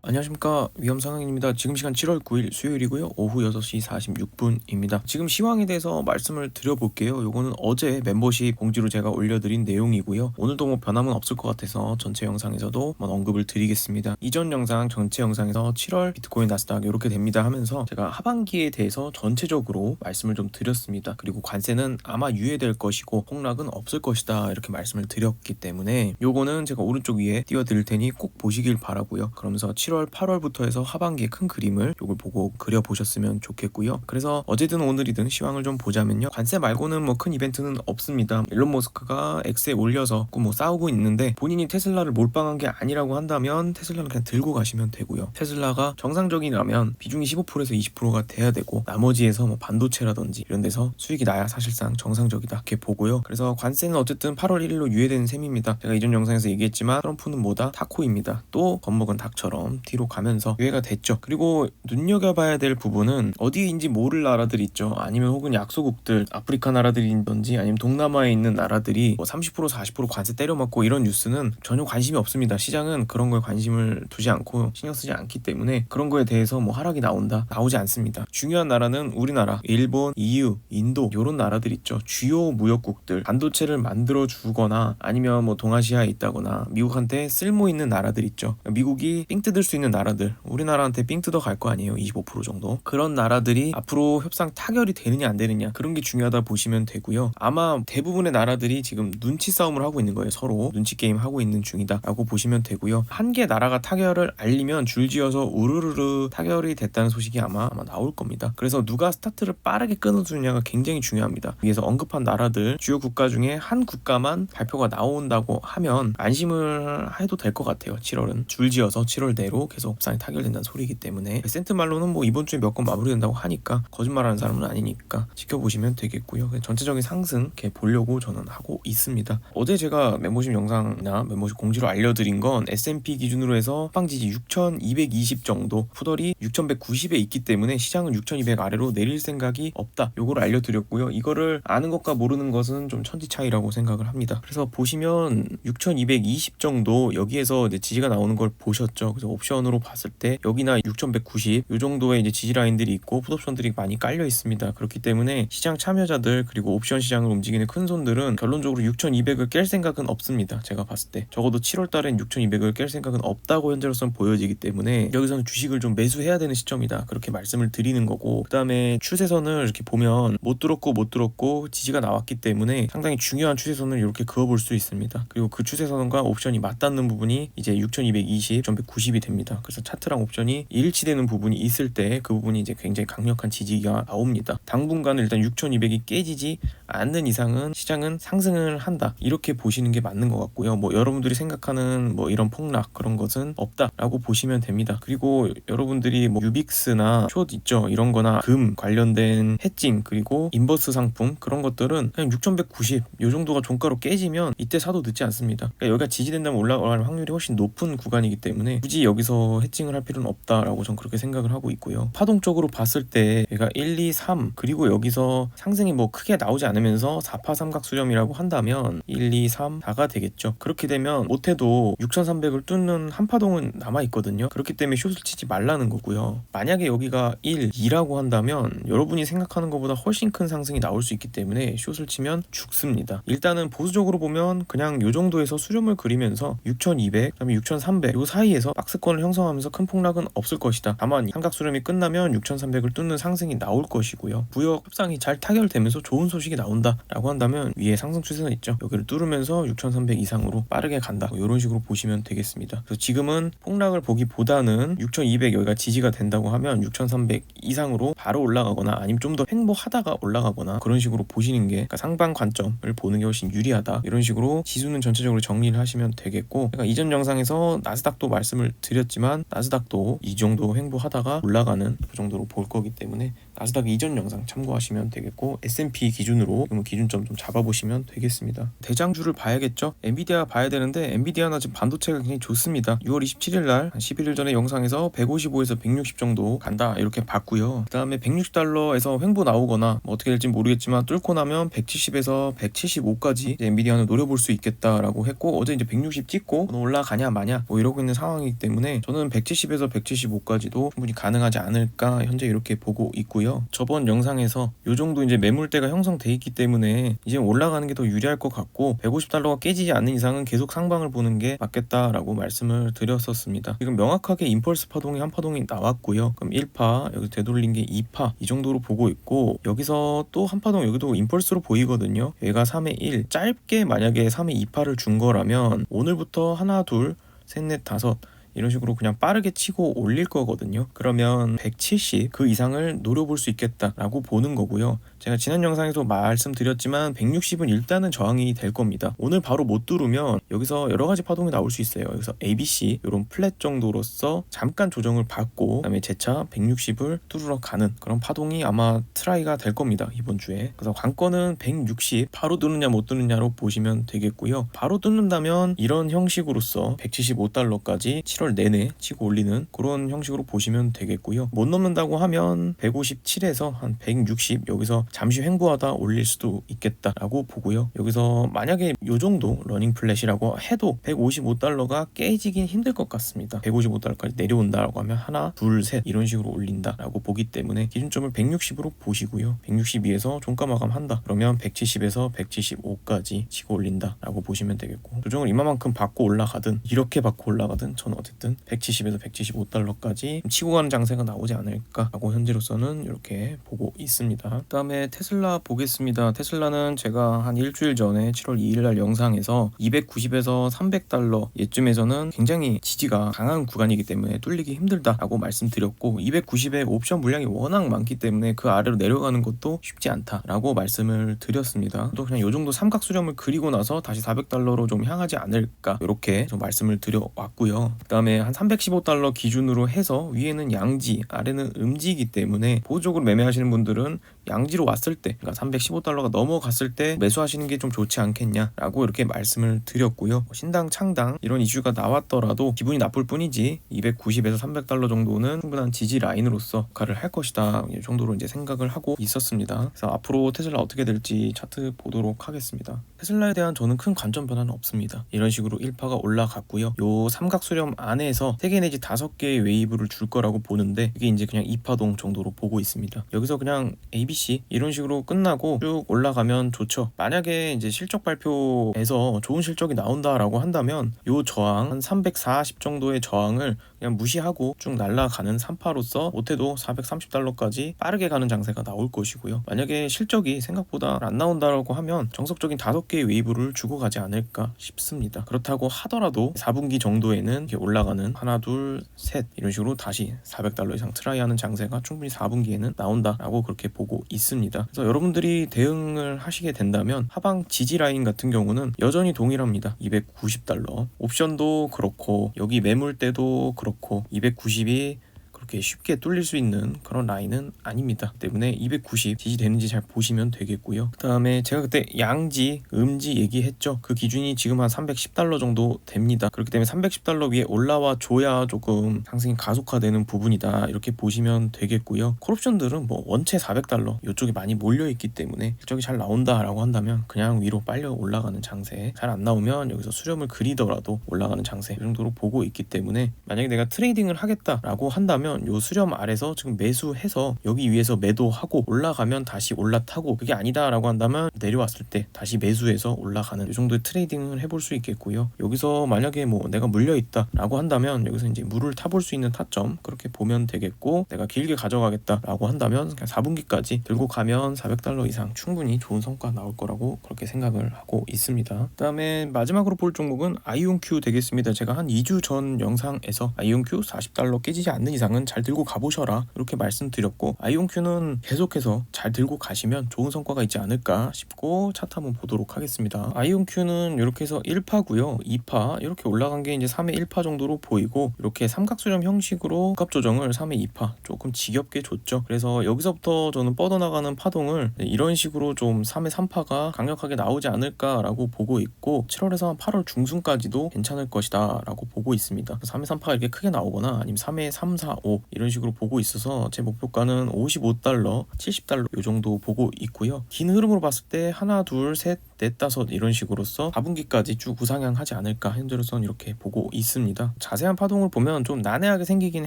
안녕하십니까, 위험상황입니다. 지금 시간 7월 9일 수요일이고요. 오후 6시 46분입니다. 지금 시황에 대해서 말씀을 드려볼게요. 요거는 어제 멤버십 공지로 제가 올려드린 내용이고요. 오늘도 뭐 변함은 없을 것 같아서 전체 영상에서도 한번 언급을 드리겠습니다. 이전 영상 전체 영상에서 7월 비트코인 나스닥 이렇게 됩니다 하면서 제가 하반기에 대해서 전체적으로 말씀을 좀 드렸습니다. 그리고 관세는 아마 유예될 것이고 폭락은 없을 것이다 이렇게 말씀을 드렸기 때문에 요거는 제가 오른쪽 위에 띄워드릴 테니 꼭 보시길 바라고요. 그러면서 7월 8월부터 해서 하반기의 큰 그림을 요걸 보고 그려보셨으면 좋겠고요. 그래서 어제든 오늘이든 시황을 좀 보자면요, 관세 말고는 뭐 큰 이벤트는 없습니다. 일론 머스크가 X에 올려서 뭐 싸우고 있는데, 본인이 테슬라를 몰빵한 게 아니라고 한다면 테슬라는 그냥 들고 가시면 되고요. 테슬라가 정상적이라면 비중이 15%에서 20%가 돼야 되고, 나머지에서 뭐 반도체라든지 이런 데서 수익이 나야 사실상 정상적이다 이렇게 보고요. 그래서 관세는 어쨌든 8월 1일로 유예되는 셈입니다. 제가 이전 영상에서 얘기했지만 트럼프는 뭐다? 타코입니다. 또 겁먹은 닭처럼 뒤로 가면서 유예가 됐죠. 그리고 눈여겨봐야 될 부분은 어디인지 모를 나라들 있죠. 아니면 혹은 약소국들, 아프리카 나라들이든지 아니면 동남아에 있는 나라들이 뭐 30% 40% 관세 때려맞고 이런 뉴스는 전혀 관심이 없습니다. 시장은 그런 거에 관심을 두지 않고 신경 쓰지 않기 때문에 그런 거에 대해서 뭐 하락이 나오지 않습니다. 중요한 나라는 우리나라, 일본, EU, 인도 이런 나라들 있죠. 주요 무역국들, 반도체를 만들어 주거나 아니면 뭐 동아시아에 있다거나 미국한테 쓸모 있는 나라들 있죠. 미국이 삥 뜯을 수 있는 나라들, 우리나라한테 삥 뜯어 갈 거 아니에요. 25% 정도. 그런 나라들이 앞으로 협상 타결이 되느냐 안 되느냐, 그런 게 중요하다 보시면 되고요. 아마 대부분의 나라들이 지금 눈치 싸움을 하고 있는 거예요. 서로 눈치 게임 하고 있는 중이다 라고 보시면 되고요. 한 개 나라가 타결을 알리면 줄지어서 우르르르 타결이 됐다는 소식이 아마 나올 겁니다. 그래서 누가 스타트를 빠르게 끊어주느냐가 굉장히 중요합니다. 위에서 언급한 나라들, 주요 국가 중에 한 국가만 발표가 나온다고 하면 안심을 해도 될 것 같아요. 7월은 줄지어서 7월 내로 계속 협상이 타결된다는 소리이기 때문에, 센트 말로는 뭐 이번 주에 몇 건 마무리된다고 하니까 거짓말하는 사람은 아니니까 지켜보시면 되겠고요. 전체적인 상승 이렇게 보려고 저는 하고 있습니다. 어제 제가 멤버십 영상이나 멤버십 공지로 알려드린 건 S&P 기준으로 해서 하방지지 6220 정도, 푸덜이 6190에 있기 때문에 시장은 6200 아래로 내릴 생각이 없다, 요거를 알려드렸고요. 이거를 아는 것과 모르는 것은 좀 천지 차이라고 생각을 합니다. 그래서 보시면 6220 정도, 여기에서 이제 지지가 나오는 걸 보셨죠. 그래서 옵션으로 봤을 때 여기나 6190 요 정도의 이제 지지 라인들이 있고 풋옵션들이 많이 깔려 있습니다. 그렇기 때문에 시장 참여자들 그리고 옵션 시장을 움직이는 큰 손들은 결론적으로 6200을 깰 생각은 없습니다. 제가 봤을 때 적어도 7월 달엔 6200을 깰 생각은 없다고 현재로서는 보여지기 때문에 여기서는 주식을 좀 매수해야 되는 시점이다, 그렇게 말씀을 드리는 거고, 그 다음에 추세선을 이렇게 보면 못 들었고 지지가 나왔기 때문에 상당히 중요한 추세선을 이렇게 그어볼 수 있습니다. 그리고 그 추세선과 옵션이 맞닿는 부분이 이제 6220, 6190이 됩니다. 그래서 차트랑 옵션이 일치되는 부분이 있을 때 그 부분이 이제 굉장히 강력한 지지가 나옵니다. 당분간은 일단 6200이 깨지지 않는 이상은 시장은 상승을 한다, 이렇게 보시는 게 맞는 것 같고요. 뭐 여러분들이 생각하는 뭐 이런 폭락 그런 것은 없다라고 보시면 됩니다. 그리고 여러분들이 뭐 유빅스나 숏 있죠, 이런 거나 금 관련된 해칭 그리고 인버스 상품, 그런 것들은 그냥 6190 요 정도가 종가로 깨지면 이때 사도 늦지 않습니다. 그러니까 여기가 지지된다면 올라갈 확률이 훨씬 높은 구간이기 때문에 굳이 여기서 해칭을 할 필요는 없다라고 전 그렇게 생각을 하고 있고요. 파동적으로 봤을 때 얘가 1, 2, 3 그리고 여기서 상승이 뭐 크게 나오지 않으면서 4파 삼각 수렴이라고 한다면 1, 2, 3, 4가 되겠죠. 그렇게 되면 못해도 6300을 뚫는 한 파동은 남아있거든요. 그렇기 때문에 숏을 치지 말라는 거고요. 만약에 여기가 1, 2라고 한다면 여러분이 생각하는 것보다 훨씬 큰 상승이 나올 수 있기 때문에 숏을 치면 죽습니다. 일단은 보수적으로 보면 그냥 요 정도에서 수렴을 그리면서 6200, 그다음에 6300 요 사이에서 박스권을 형성하면서 큰 폭락은 없을 것이다. 다만 삼각 수렴이 끝나면 6300을 뚫는 상승이 나올 것이고요. 무역 협상이 잘 타결되면서 좋은 소식이 나온다라고 한다면 위에 상승 추세선 있죠, 여기를 뚫으면서 6300 이상으로 빠르게 간다, 뭐 이런 식으로 보시면 되겠습니다. 그래서 지금은 폭락을 보기보다는 6200 여기가 지지가 된다고 하면 6300 이상으로 바로 올라가거나 아니면 좀 더 횡보하다가 올라가거나 그런 식으로 보시는 게, 그러니까 상방 관점을 보는 게 훨씬 유리하다, 이런 식으로 지수는 전체적으로 정리를 하시면 되겠고, 그러니까 이전 영상에서 나스닥도 말씀을 드렸지만 나스닥도 이 정도 횡보하다가 올라가는 그 정도로 볼 거기 때문에 나스닥 이전 영상 참고하시면 되겠고 S&P 기준으로 기준점 좀 잡아보시면 되겠습니다. 대장주를 봐야겠죠. 엔비디아 봐야 되는데 엔비디아나 지금 반도체가 굉장히 좋습니다. 6월 27일 날 11일 전에 영상에서 155에서 160 정도 간다 이렇게 봤고요. 그 다음에 160달러에서 횡보 나오거나 뭐 어떻게 될지 모르겠지만 뚫고 나면 170에서 175까지 엔비디아는 노려볼 수 있겠다라고 했고, 어제 이제 160 찍고 올라가냐 마냐 뭐 이러고 있는 상황이기 때문에 저는 170에서 175까지도 충분히 가능하지 않을까 현재 이렇게 보고 있고요. 저번 영상에서 요 정도 이제 매물대가 형성돼 있기 때문에 이제 올라가는 게 더 유리할 것 같고 150달러가 깨지지 않는 이상은 계속 상방을 보는 게 맞겠다라고 말씀을 드렸었습니다. 지금 명확하게 임펄스 파동이 한 파동이 나왔고요. 그럼 1파 여기 되돌린 게 2파 이 정도로 보고 있고, 여기서 또 한 파동 여기도 임펄스로 보이거든요. 얘가 3의 1 짧게 만약에 3의 2파를 준 거라면 오늘부터 하나 둘 셋 넷 다섯 이런 식으로 그냥 빠르게 치고 올릴 거거든요. 그러면 170 그 이상을 노려볼 수 있겠다라고 보는 거고요. 제가 지난 영상에서 말씀드렸지만 160은 일단은 저항이 될 겁니다. 오늘 바로 못 뚫으면 여기서 여러 가지 파동이 나올 수 있어요. 여기서 ABC 이런 플랫 정도로서 잠깐 조정을 받고 그다음에 재차 160을 뚫으러 가는 그런 파동이 아마 트라이가 될 겁니다. 이번 주에. 그래서 관건은 160 바로 뚫느냐 못 뚫느냐로 보시면 되겠고요. 바로 뚫는다면 이런 형식으로서 175달러까지 7월 내내 치고 올리는 그런 형식으로 보시면 되겠고요. 못 넘는다고 하면 157에서 한 160 여기서 잠시 횡보하다 올릴 수도 있겠다라고 보고요. 여기서 만약에 요 정도 러닝 플랫이라고 해도 155달러가 깨지긴 힘들 것 같습니다. 155달러까지 내려온다라고 하면 하나 둘 셋 이런 식으로 올린다라고 보기 때문에 기준점을 160으로 보시고요. 162에서 종가 마감한다 그러면 170에서 175까지 치고 올린다라고 보시면 되겠고, 조정을 이만큼 받고 올라가든 이렇게 받고 올라가든 저는 어쨌든 170에서 175달러까지 치고 가는 장세가 나오지 않을까라고 현재로서는 이렇게 보고 있습니다. 그다음에 테슬라 보겠습니다. 테슬라는 제가 한 일주일 전에 7월 2일 날 영상에서 290에서 300달러 예쯤에서는 굉장히 지지가 강한 구간이기 때문에 뚫리기 힘들다라고 말씀드렸고, 290의 옵션 물량이 워낙 많기 때문에 그 아래로 내려가는 것도 쉽지 않다라고 말씀을 드렸습니다. 또 그냥 요 정도 삼각 수렴을 그리고 나서 다시 400달러로 좀 향하지 않을까 이렇게 좀 말씀을 드려왔고요. 그다음에 한 315달러 기준으로 해서 위에는 양지 아래는 음지이기 때문에 보수적으로 매매하시는 분들은 양지로 왔을 때 그러니까 315달러가 넘어갔을 때 매수하시는 게 좀 좋지 않겠냐라고 이렇게 말씀을 드렸고요. 신당 창당 이런 이슈가 나왔더라도 기분이 나쁠 뿐이지 290에서 300달러 정도는 충분한 지지 라인으로서 역할을 할 것이다 이 정도로 이제 생각을 하고 있었습니다. 그래서 앞으로 테슬라 어떻게 될지 차트 보도록 하겠습니다. 테슬라에 대한 저는 큰 관점 변화는 없습니다. 이런 식으로 1파가 올라갔고요. 요 삼각 수렴 안에서 3개 내지 5개의 웨이브를 줄 거라고 보는데 이게 이제 그냥 2파동 정도로 보고 있습니다. 여기서 그냥 ABC 이런 식으로 끝나고 쭉 올라가면 좋죠. 만약에 이제 실적 발표에서 좋은 실적이 나온다라고 한다면 요 저항 한 340 정도의 저항을 그냥 무시하고 쭉 날아가는 3파로서 못해도 430달러까지 빠르게 가는 장세가 나올 것이고요. 만약에 실적이 생각보다 안 나온다라고 하면 정석적인 5개의 웨이브를 주고 가지 않을까 싶습니다. 그렇다고 하더라도 4분기 정도에는 이렇게 올라가는 하나 둘 셋 이런 식으로 다시 400달러 이상 트라이하는 장세가 충분히 4분기에는 나온다라고 그렇게 보고 있습니다. 그래서 여러분들이 대응을 하시게 된다면 하방 지지 라인 같은 경우는 여전히 동일합니다. 290달러 옵션도 그렇고 여기 매물대도 그렇고 290이 그렇게 쉽게 뚫릴 수 있는 그런 라인은 아닙니다. 때문에 290 지지되는지 잘 보시면 되겠고요. 그 다음에 제가 그때 양지, 음지 얘기했죠. 그 기준이 지금 한 310달러 정도 됩니다. 그렇기 때문에 310달러 위에 올라와 줘야 조금 상승이 가속화되는 부분이다 이렇게 보시면 되겠고요. 콜옵션들은 뭐 원체 400달러 이쪽에 많이 몰려있기 때문에 실적이 잘 나온다라고 한다면 그냥 위로 빨려 올라가는 장세, 잘 안 나오면 여기서 수렴을 그리더라도 올라가는 장세 이 정도로 보고 있기 때문에 만약에 내가 트레이딩을 하겠다라고 한다면 요 수렴 아래서 지금 매수해서 여기 위에서 매도하고 올라가면 다시 올라타고, 그게 아니다라고 한다면 내려왔을 때 다시 매수해서 올라가는 이 정도의 트레이딩을 해볼 수 있겠고요. 여기서 만약에 뭐 내가 물려있다라고 한다면 여기서 이제 물을 타볼 수 있는 타점 그렇게 보면 되겠고, 내가 길게 가져가겠다라고 한다면 그냥 4분기까지 들고 가면 400달러 이상 충분히 좋은 성과 나올 거라고 그렇게 생각을 하고 있습니다. 그 다음에 마지막으로 볼 종목은 아이온큐 되겠습니다. 제가 한 2주 전 영상에서 아이온큐 40달러 깨지지 않는 이상은 잘 들고 가보셔라 이렇게 말씀드렸고, 아이온큐는 계속해서 잘 들고 가시면 좋은 성과가 있지 않을까 싶고 차트 한번 보도록 하겠습니다. 아이온큐는 이렇게 해서 1파고요 2파 이렇게 올라간 게 이제 3회 1파 정도로 보이고, 이렇게 삼각수렴 형식으로 값 조정을 3회 2파 조금 지겹게 줬죠. 그래서 여기서부터 저는 뻗어나가는 파동을 이런 식으로 좀 3회 3파가 강력하게 나오지 않을까라고 보고 있고, 7월에서 한 8월 중순까지도 괜찮을 것이다 라고 보고 있습니다. 3회 3파가 이렇게 크게 나오거나 아니면 3회 3, 4, 5 이런 식으로 보고 있어서 제 목표가는 $55, $70 이 정도 보고 있고요. 긴 흐름으로 봤을 때 하나, 둘, 셋, 넷, 다섯 이런 식으로서 4분기까지 쭉 우상향하지 않을까 현재로선 이렇게 보고 있습니다. 자세한 파동을 보면 좀 난해하게 생기긴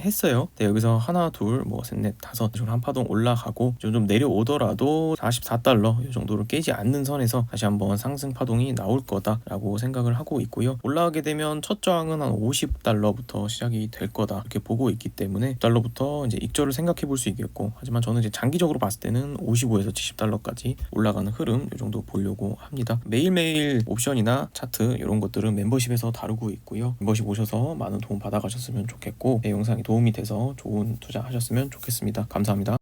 했어요. 네, 여기서 하나, 둘, 뭐 셋, 넷, 다섯 이런 한 파동 올라가고 좀 내려오더라도 $44 이 정도를 깨지 않는 선에서 다시 한번 상승 파동이 나올 거다라고 생각을 하고 있고요. 올라가게 되면 첫 저항은 한 $50부터 시작이 될 거다 이렇게 보고 있기 때문에 $부터 이제 익절을 생각해 볼 수 있겠고, 하지만 저는 이제 장기적으로 봤을 때는 55에서 $70까지 올라가는 흐름 이 정도 보려고 합니다. 매일매일 옵션이나 차트 이런 것들은 멤버십에서 다루고 있고요. 멤버십 오셔서 많은 도움 받아가셨으면 좋겠고, 내 영상이 도움이 돼서 좋은 투자 하셨으면 좋겠습니다. 감사합니다.